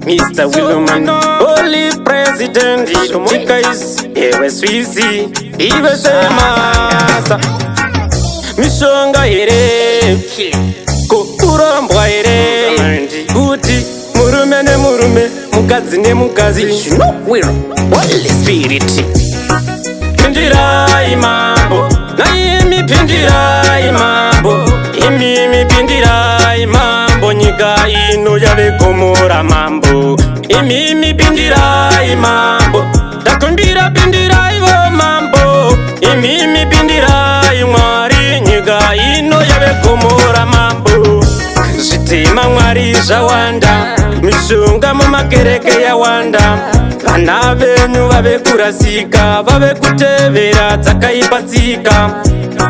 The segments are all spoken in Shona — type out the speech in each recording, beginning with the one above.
Mr. Wilman, Holy President, nyika isi ewe Swisi ive semasa mishonga here kurambwa here kuti murume nemurume mukadzi nemukazi Holy Spirit pindirai mambo naimi pindirai mambo imimi pindirai mambo nyika ino yave komora mambo imimi pindirai mambo takumbira pindirai vo mambo imimi pindirai Mwari nyika ino yave komora mambo zvitema Mwari zvawanda mishonga mumakereke yawanda vana venyu vave kurasika vave kutevera dzakaipa tsika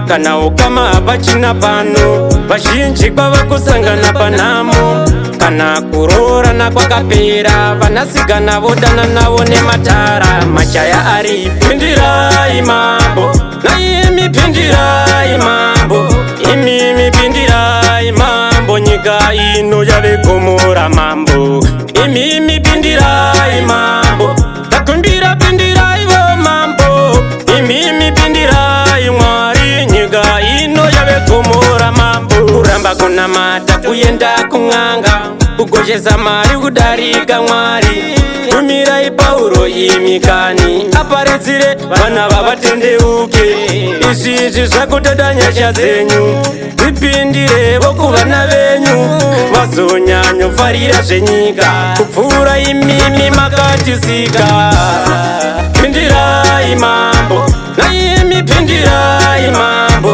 kana ukama hapachina pano vazhinji kwava kusangana panhamo kana kuroorana kwakapera vanasikana vodana navo nematara machaya ari pindirai mambo naimi pindirai mambo imimi pindirai mambo nyika ino yave komora mambo imimi pindirai mambo takumbira pindirai vo mambo imimi pindirai Mwari nyika ino yave komora mambo kuramba kunamata kuenda kun'anga kugoshesa mari kudarika Mwari tumirai Pauro imikani aparedzire vana vavatendeuke izvizvi zvakutoda nyasha dzenyu dzipindirevo kuvana venyu vazonyanyofarira zvenyika kupfuura imimi makatisika pindirai mambo naimi pindirai mambo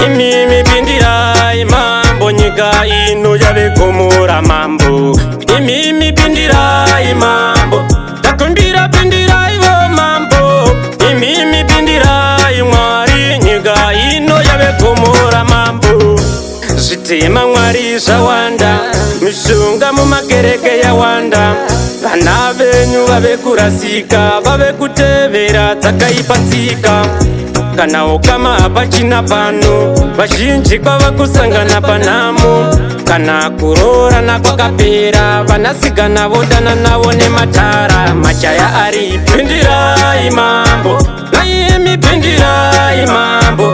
imimi pindirai mambo nyika ino yave komora mambo imimi pindirai mambo takumbira pindirai vo mambo imimi pindirai Mwari nyika ino yave komora mambo zvitema Mwari zvawanda mishonga mumakereke yawanda vana venyu vave kurasika vave kutevera dzakaipa tsika kana ukama hapachina pano vazhinji kwava kusangana panhamo kana kuroorana kwakapera vanasikana vodana navo nematara machaya ari pindirai mambo naimi pindirai mambo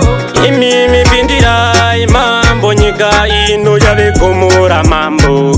imimi pindirai mambo nyika ino yave komora mambo